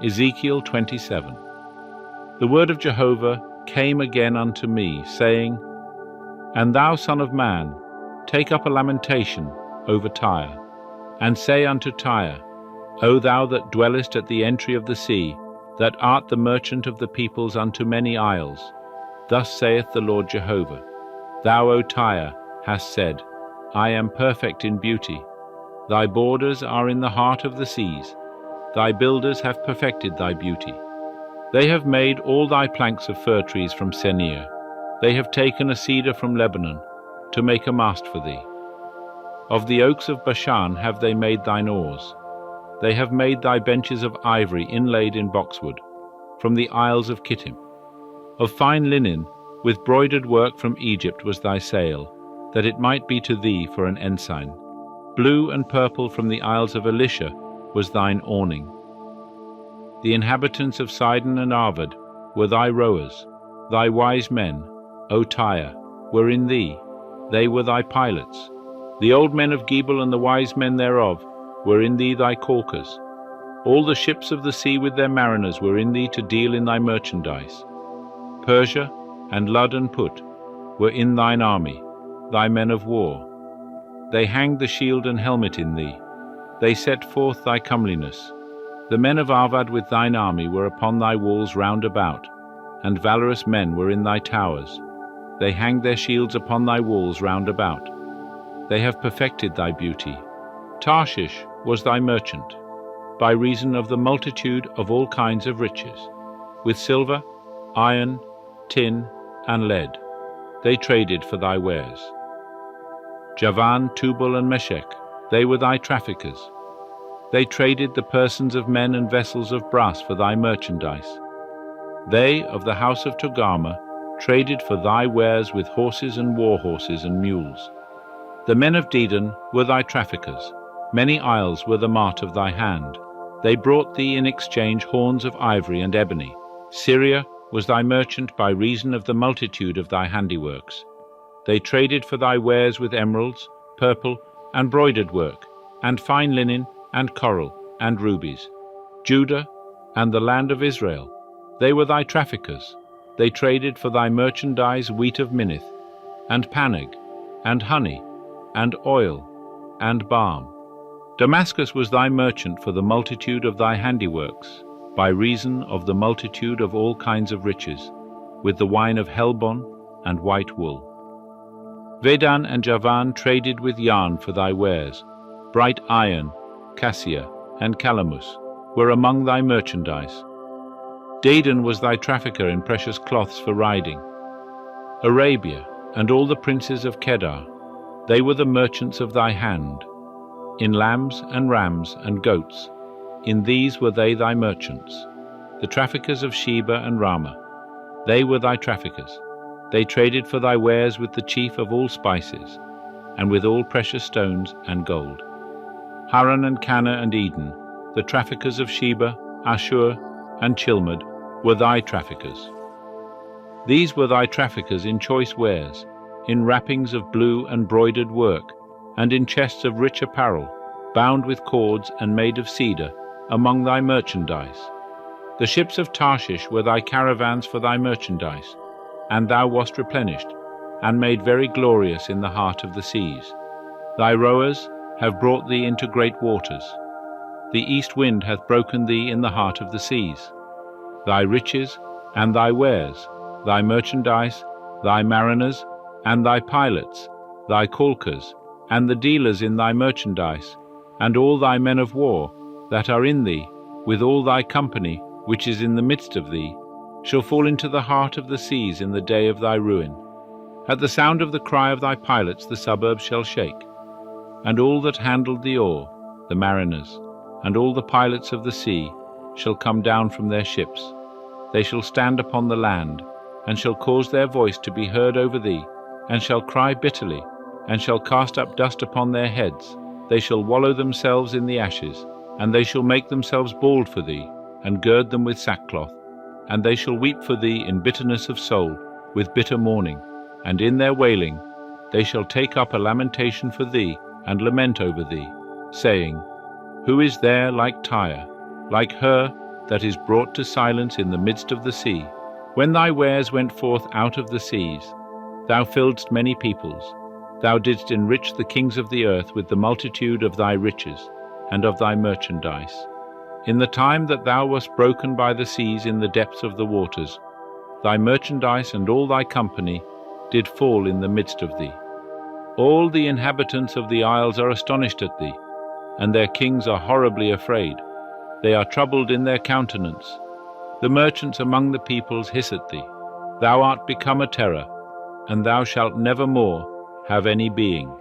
Ezekiel 27. The word of Jehovah came again unto me, saying, And thou, son of man, take up a lamentation over Tyre, and say unto Tyre, O thou that dwellest at the entry of the sea, that art the merchant of the peoples unto many isles, thus saith the Lord Jehovah, Thou, O Tyre, hast said, I am perfect in beauty. Thy borders are in the heart of the seas. Thy builders have perfected thy beauty. They have made all thy planks of fir trees from Senir. They have taken a cedar from Lebanon, to make a mast for thee. Of the oaks of Bashan have they made thine oars. They have made thy benches of ivory inlaid in boxwood, from the isles of Kittim. Of fine linen, with broidered work from Egypt was thy sail, that it might be to thee for an ensign. Blue and purple from the isles of Elisha was thine awning. The inhabitants of Sidon and Arvad were thy rowers. Thy wise men, O Tyre, were in thee. They were thy pilots. The old men of Gebal and the wise men thereof were in thee thy caulkers. All the ships of the sea with their mariners were in thee to deal in thy merchandise. Persia and Lud and Put were in thine army, thy men of war. They hanged the shield and helmet in thee. They set forth thy comeliness. The men of Arvad with thine army were upon thy walls round about, and valorous men were in thy towers. They hanged their shields upon thy walls round about. They have perfected thy beauty. Tarshish was thy merchant, by reason of the multitude of all kinds of riches. With silver, iron, tin, and lead, they traded for thy wares. Javan, Tubal, and Meshech, they were thy traffickers. They traded the persons of men and vessels of brass for thy merchandise. They of the house of Togarmah traded for thy wares with horses and war horses and mules. The men of Dedan were thy traffickers. Many isles were the mart of thy hand. They brought thee in exchange horns of ivory and ebony. Syria was thy merchant by reason of the multitude of thy handiworks. They traded for thy wares with emeralds, purple, and broidered work, and fine linen, and coral, and rubies. Judah and the land of Israel, they were thy traffickers. They traded for thy merchandise wheat of Minnith, and Paneg, and honey, and oil, and balm. Damascus was thy merchant for the multitude of thy handiworks, by reason of the multitude of all kinds of riches, with the wine of Helbon and white wool. Vedan and Javan traded with yarn for thy wares. Bright iron, cassia, and calamus were among thy merchandise. Dedan was thy trafficker in precious cloths for riding. Arabia and all the princes of Kedar, they were the merchants of thy hand. In lambs and rams and goats, in these were they thy merchants. The traffickers of Sheba and Ramah, they were thy traffickers. They traded for thy wares with the chief of all spices, and with all precious stones and gold. Haran and Cana and Eden, the traffickers of Sheba, Ashur, and Chilmad, were thy traffickers. These were thy traffickers in choice wares, in wrappings of blue and broidered work, and in chests of rich apparel, bound with cords and made of cedar, among thy merchandise. The ships of Tarshish were thy caravans for thy merchandise, and thou wast replenished, and made very glorious in the heart of the seas. Thy rowers have brought thee into great waters. The east wind hath broken thee in the heart of the seas. Thy riches and thy wares, thy merchandise, thy mariners, and thy pilots, thy caulkers, and the dealers in thy merchandise, and all thy men of war that are in thee, with all thy company which is in the midst of thee, shall fall into the heart of the seas in the day of thy ruin. At the sound of the cry of thy pilots the suburbs shall shake, and all that handled the oar, the mariners, and all the pilots of the sea, shall come down from their ships. They shall stand upon the land, and shall cause their voice to be heard over thee, and shall cry bitterly, and shall cast up dust upon their heads. They shall wallow themselves in the ashes, and they shall make themselves bald for thee, and gird them with sackcloth. And they shall weep for thee in bitterness of soul, with bitter mourning, and in their wailing they shall take up a lamentation for thee, and lament over thee, saying, Who is there like Tyre, like her that is brought to silence in the midst of the sea. When thy wares went forth out of the seas, thou filledst many peoples. Thou didst enrich the kings of the earth with the multitude of thy riches and of thy merchandise. In the time that thou wast broken by the seas in the depths of the waters, thy merchandise and all thy company did fall in the midst of thee. All the inhabitants of the isles are astonished at thee, and their kings are horribly afraid. They are troubled in their countenance. The merchants among the peoples hiss at thee. Thou art become a terror, and thou shalt never more have any being.